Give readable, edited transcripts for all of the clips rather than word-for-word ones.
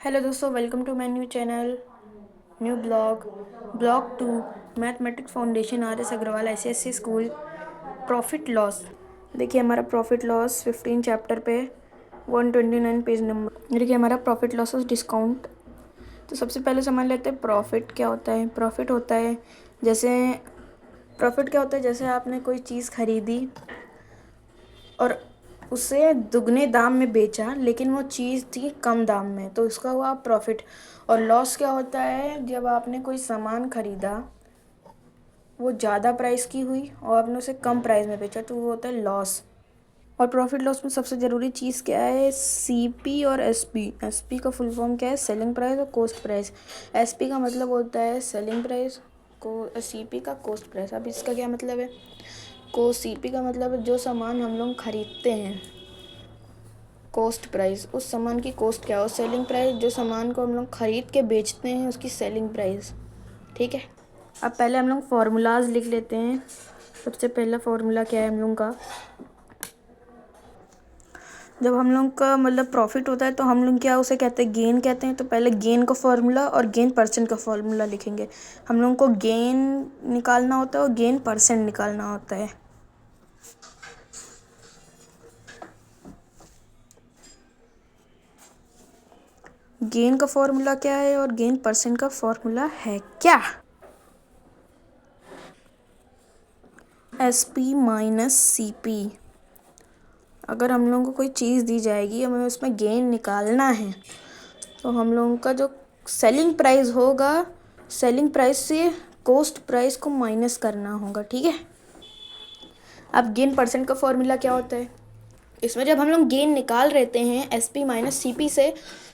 Hello दोस्तों, welcome to my new channel, new blog 2 mathematics foundation RS Agarwal ICSE school. Profit loss. देखिए हमारा profit loss 15 chapter पे 129 page number. देखिए हमारा profit loss discount. तो सबसे पहले समझ लेते हैं प्रॉफिट क्या होता है। प्रॉफिट क्या होता है, जैसे आपने कोई चीज़ खरीदी और उसे दुगने दाम में बेचा, लेकिन वो चीज़ थी कम दाम में, तो उसका हुआ प्रॉफिट। और लॉस क्या होता है, जब आपने कोई सामान खरीदा, वो ज़्यादा प्राइस की हुई और आपने उसे कम प्राइस में बेचा, तो वो होता है लॉस। और प्रॉफिट लॉस में सबसे ज़रूरी चीज़ क्या है, CP और SP। SP का फुल फॉर्म क्या है, सेलिंग प्राइस और कॉस्ट प्राइस। SP का मतलब होता है सेलिंग प्राइस, को CP का कॉस्ट प्राइस। अब इसका क्या मतलब है, CP का मतलब है जो सामान हम लोग खरीदते हैं, कॉस्ट प्राइस, उस सामान की कॉस्ट क्या हो। सेलिंग प्राइस, जो सामान को हम लोग खरीद के बेचते हैं, उसकी सेलिंग प्राइस। ठीक है। अब पहले हम लोग फार्मूलाज लिख लेते हैं। सबसे पहला फार्मूला क्या है हम लोग का, जब हम लोग का मतलब प्रॉफिट होता है तो हम लोग क्या उसे कहते हैं, गेन कहते हैं। तो पहले गेन का फार्मूला और गेन परसेंट का फार्मूला लिखेंगे। हम लोग को गेन निकालना होता है और गेन परसेंट निकालना होता है। गेन का फॉर्मूला क्या है और गेन परसेंट का फॉर्मूला है क्या, SP माइनस CP। अगर हम लोगों को कोई चीज़ दी जाएगी, हमें उसमें गेन निकालना है, तो हम लोगों का जो सेलिंग प्राइस होगा, सेलिंग प्राइस से कॉस्ट प्राइस को माइनस करना होगा। ठीक है। अब गेन परसेंट का फॉर्मूला क्या होता है, इसमें जब हम लोग गेन निकाल रहते हैं SP माइनस CP से,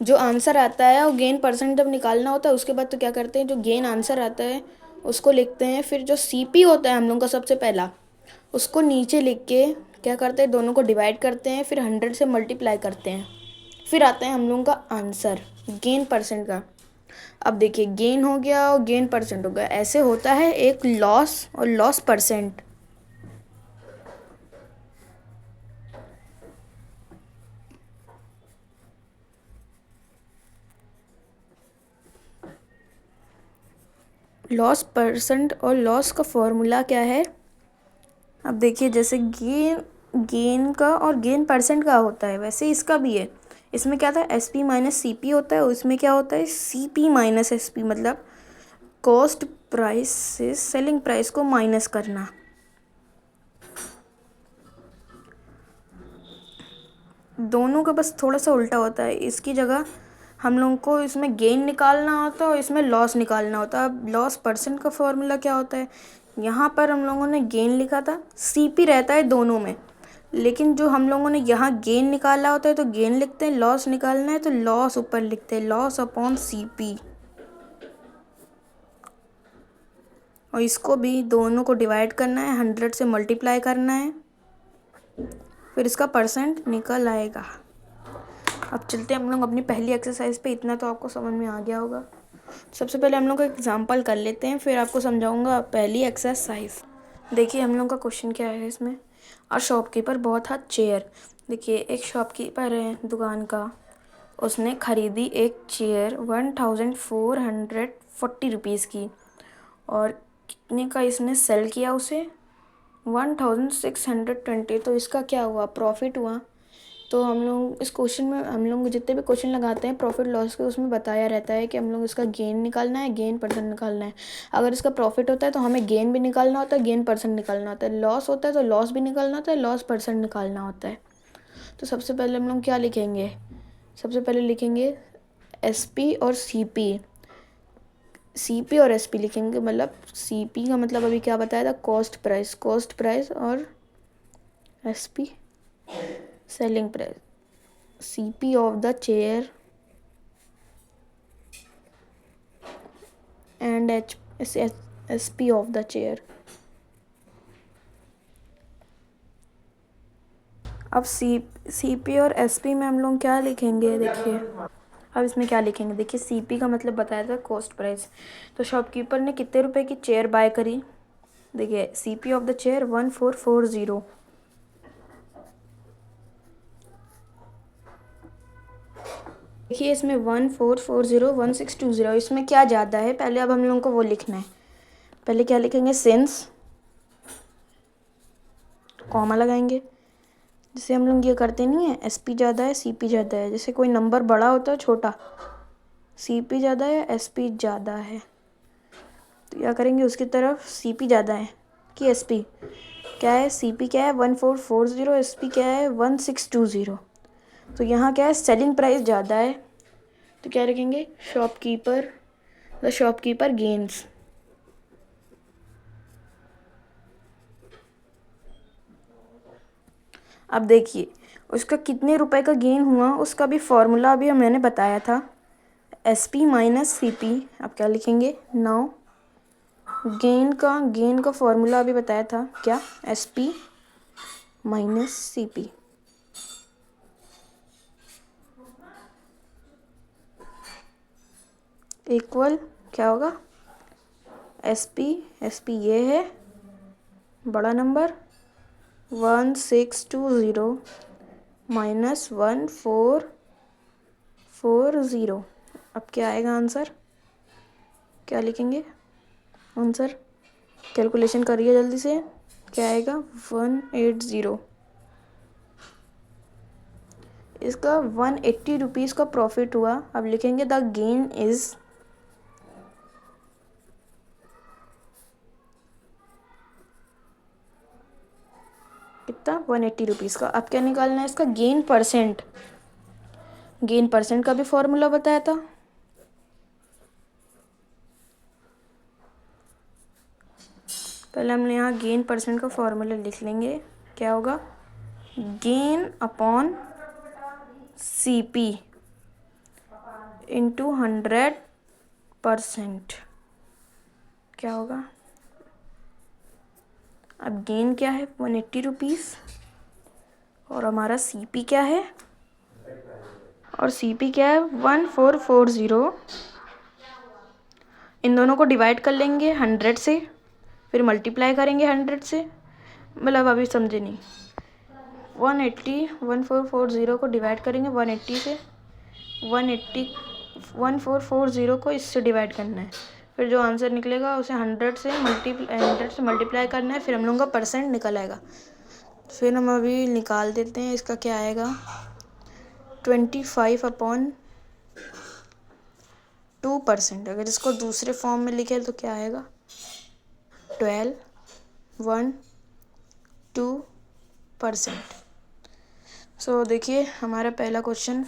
जो आंसर आता है और गेन परसेंट जब निकालना होता है, उसके बाद तो क्या करते हैं, जो गेन आंसर आता है उसको लिखते हैं, फिर जो CP होता है हम लोग का सबसे पहला, उसको नीचे लिख के क्या करते हैं, दोनों को डिवाइड करते हैं, फिर 100 से मल्टीप्लाई करते हैं, फिर आता है हम लोगों का आंसर गेन परसेंट का। अब देखिए गेन हो गया और गेन परसेंट हो गया, ऐसे होता है एक लॉस और लॉस परसेंट। लॉस परसेंट और लॉस का फॉर्मूला क्या है। अब देखिए जैसे गेन का और गेन परसेंट का होता है, वैसे इसका भी है। इसमें क्या था, SP माइनस CP होता है, और इसमें क्या होता है, CP माइनस SP, मतलब कॉस्ट प्राइस से सेलिंग प्राइस को माइनस करना। दोनों का बस थोड़ा सा उल्टा होता है। इसकी जगह हम लोगों को इसमें गेन निकालना होता है और इसमें लॉस निकालना होता है। अब लॉस परसेंट का फॉर्मूला क्या होता है, यहाँ पर हम लोगों ने गेन लिखा था, CP रहता है दोनों में, लेकिन जो हम लोगों ने यहाँ गेन निकाला होता है तो गेन लिखते हैं, लॉस निकालना है तो लॉस ऊपर लिखते हैं, लॉस अपॉन CP। और इसको भी दोनों को डिवाइड करना है, 100 से मल्टीप्लाई करना है, फिर इसका परसेंट निकल आएगा। अब चलते हैं हम लोग अपनी पहली एक्सरसाइज पे। इतना तो आपको समझ में आ गया होगा। सबसे पहले हम लोग का एग्जाम्पल कर लेते हैं, फिर आपको समझाऊंगा पहली एक्सरसाइज। देखिए हम लोग का क्वेश्चन क्या है इसमें, और शॉपकीपर बहुत हाथ चेयर। देखिए एक शॉपकीपर है दुकान का, उसने खरीदी एक चेयर 1440 की, और कितने का इसने सेल किया उसे, 1620। तो इसका क्या हुआ, प्रॉफिट हुआ। तो हम लोग इस क्वेश्चन में, हम लोग जितने भी क्वेश्चन लगाते हैं प्रॉफिट लॉस के, उसमें बताया रहता है कि हम लोग इसका गेन निकालना है, गेन परसेंट निकालना है। अगर इसका प्रॉफिट होता है तो हमें गेन भी निकालना होता है, गेन परसेंट निकालना होता है। लॉस होता है तो लॉस भी निकालना होता है, लॉस परसेंट निकालना होता है। तो सबसे पहले हम लोग क्या लिखेंगे, सबसे पहले लिखेंगे SP और CP और SP लिखेंगे। मतलब CP का मतलब अभी क्या बताया था, कॉस्ट प्राइस, कॉस्ट प्राइस, और SP selling price. CP of the chair and SP of the chair. अब CP और SP में हम लोग क्या लिखेंगे, देखिए अब इसमें क्या लिखेंगे। देखिए CP का मतलब बताया था कॉस्ट प्राइस, तो शॉपकीपर ने कितने रुपए की चेयर बाय करी। देखिए CP ऑफ द चेयर 1440, देखिए इसमें 14401620, इसमें क्या ज़्यादा है, पहले अब हम लोगों को वो लिखना है। पहले क्या लिखेंगे, सिंस, कॉमा लगाएंगे। जैसे हम लोग ये करते नहीं है, एसपी ज़्यादा है सीपी ज़्यादा है, जैसे कोई नंबर बड़ा होता है छोटा, सीपी ज़्यादा है एसपी ज़्यादा है, तो क्या करेंगे उसकी तरफ, सीपी ज़्यादा है कि एसपी, क्या है सीपी क्या है 1440, एसपी क्या है 1620। तो यहाँ क्या है, सेलिंग प्राइस ज़्यादा है, तो क्या रखेंगे, शॉपकीपर, द शॉपकीपर गेन्स। अब देखिए उसका कितने रुपए का गेन हुआ, उसका भी फॉर्मूला अभी मैंने बताया था, S P minus C P. अब क्या लिखेंगे, नाउ गेन का फॉर्मूला अभी बताया था, क्या, S P minus C P. Equal क्या होगा, एस पी ये है बड़ा नंबर 1620 माइनस 1440। अब क्या आएगा आंसर, क्या लिखेंगे आंसर, कैलकुलेशन करिए जल्दी से, क्या आएगा 180। इसका 180 रुपीज़ का प्रॉफिट हुआ। अब लिखेंगे द गेन इज, कितना 180 रुपीज़ का। अब क्या निकालना है इसका, गेन परसेंट, गेन परसेंट का भी फॉर्मूला बताया था, पहले हमने यहाँ गेन परसेंट का फॉर्मूला लिख लेंगे, क्या होगा, gain upon C P into 100%, क्या होगा। अब गेन क्या है 180 रुपीज़, और हमारा सी पी क्या है, और सी पी क्या है 1440। इन दोनों को डिवाइड कर लेंगे 100 से, फिर मल्टीप्लाई करेंगे 100 से, मतलब अभी समझे नहीं, 1440 को डिवाइड करेंगे 180 से, 1440 को इससे डिवाइड करना है, फिर जो आंसर निकलेगा उसे 100 से मल्टीप्लाई करना है, फिर हम लोगों का परसेंट निकल आएगा। फिर हम अभी निकाल देते हैं, इसका क्या आएगा 25/2%। अगर इसको दूसरे फॉर्म में लिखे तो क्या आएगा 12.2%। सो देखिए हमारा पहला क्वेश्चन,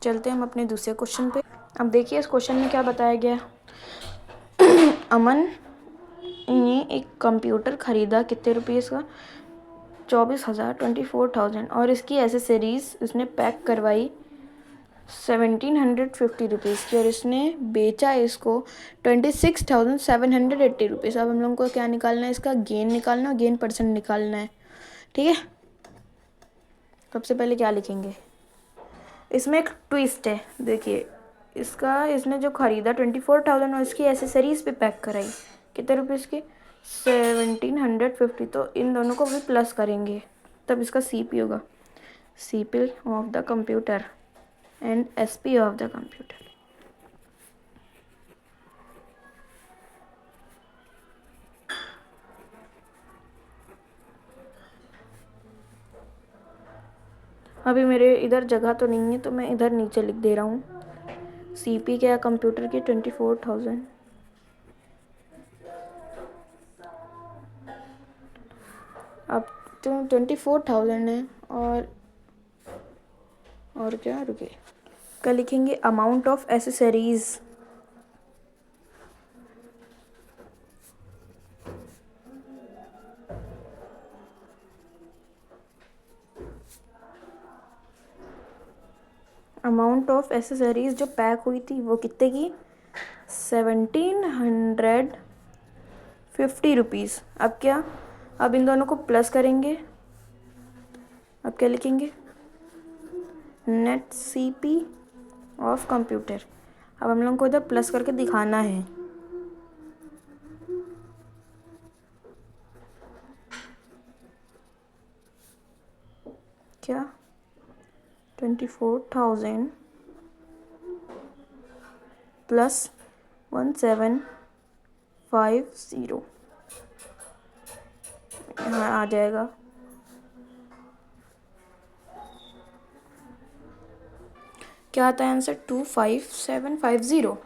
चलते हैं हम अपने दूसरे क्वेश्चन पे। अब देखिए इस क्वेश्चन में क्या बताया गया, अमन ने एक कंप्यूटर खरीदा, कितने रुपीज़ का, 24,000 और इसकी एसेसरीज उसने पैक करवाई 1,750 रुपीज़ की, और इसने बेचा इसको 26,780 रुपीज़। अब हम लोगों को क्या निकालना है, इसका गेन निकालना, गेन परसेंट निकालना है, ठीक है। सबसे पहले क्या लिखेंगे, इसमें एक ट्विस्ट है, देखिए इसका, इसने जो ख़रीदा 24,000 और इसकी एसेसरीज़ पे पैक कराई कितने रुपीज़ की 1,750, तो इन दोनों को भी प्लस करेंगे, तब इसका सी पी होगा, C P of the computer and S P of the computer. अभी मेरे इधर जगह तो नहीं है, तो मैं इधर नीचे लिख दे रहा हूँ, सी पी क्या है कंप्यूटर की 24,000, अब तो 24,000 है, और क्या, रुके, क्या लिखेंगे, amount of accessories, amount of accessories जो पैक हुई थी वो कितने की 1,750 रुपीज़। अब क्या, अब इन दोनों को प्लस करेंगे, अब क्या लिखेंगे, net C P of computer. अब हम लोगों को इधर प्लस करके दिखाना है, क्या 24,000 प्लस 1750 यहाँ आ जाएगा। क्या आता है आंसर? 25750।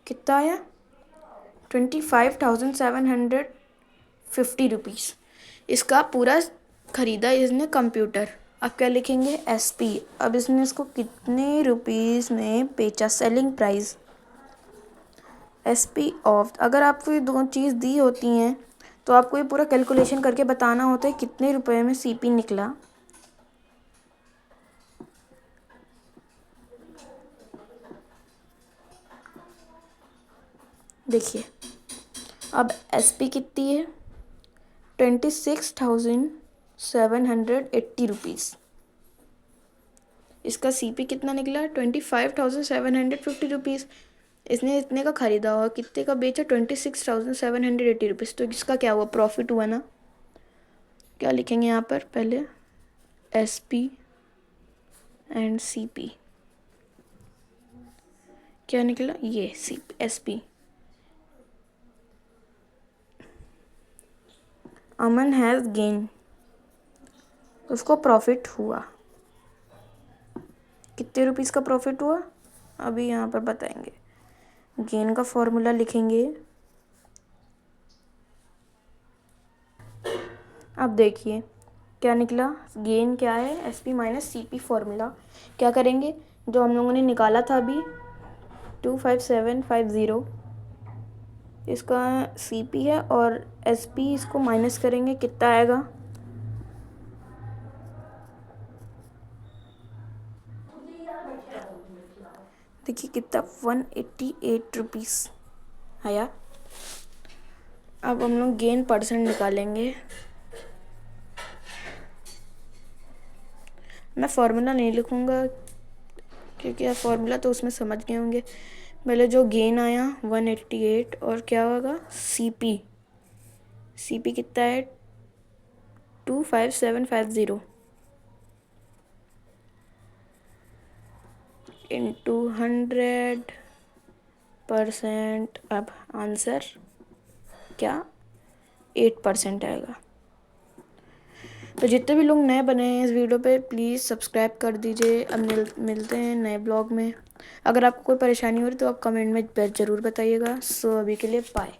कितना आया? 25,750 रुपीज़। इसका पूरा ख़रीदा इसने कंप्यूटर। अब क्या लिखेंगे? SP। अब इसने इसको कितने रुपीज़ में बेचा? Selling price SP of. अगर आपको ये दो चीज़ दी होती हैं तो आपको ये पूरा कैलकुलेशन करके बताना होता है कितने रुपए में CP निकला। देखिए अब SP कितनी है? 26,780 रुपीज़। इसका CP कितना निकला? 25,750 रुपीज़। इसने इतने का ख़रीदा और कितने का बेचा? 26,780 रुपीज़। तो इसका क्या हुआ? प्रॉफिट हुआ ना। क्या लिखेंगे यहाँ पर? पहले SP एंड CP। क्या निकला? ये SP। Aman has gain. उसको प्रॉफिट हुआ। कितने रुपीज़ का प्रॉफिट हुआ? अभी यहाँ पर बताएंगे। गेन का फॉर्मूला लिखेंगे। अब देखिए क्या निकला। गेन क्या है? SP minus CP formula. क्या करेंगे? जो हम लोगों ने निकाला था अभी 25750, इसका CP है और SP, इसको माइनस करेंगे। कितना आएगा? देखिए कितना 188 रुपीज़ आया। अब हम लोग गेन परसेंट निकालेंगे। मैं फॉर्मूला नहीं लिखूँगा क्योंकि आप फॉर्मूला तो उसमें समझ गए होंगे। पहले जो गेन आया 188 और क्या होगा? CP कितना है? 25750 इंटू 100%। अब आंसर क्या? 8% आएगा। तो जितने भी लोग नए बने हैं इस वीडियो पे प्लीज़ सब्सक्राइब कर दीजिए। अब मिलते हैं नए ब्लॉग में। अगर आपको कोई परेशानी हो रही तो आप कमेंट में ज़रूर बताइएगा। सो अभी के लिए बाय।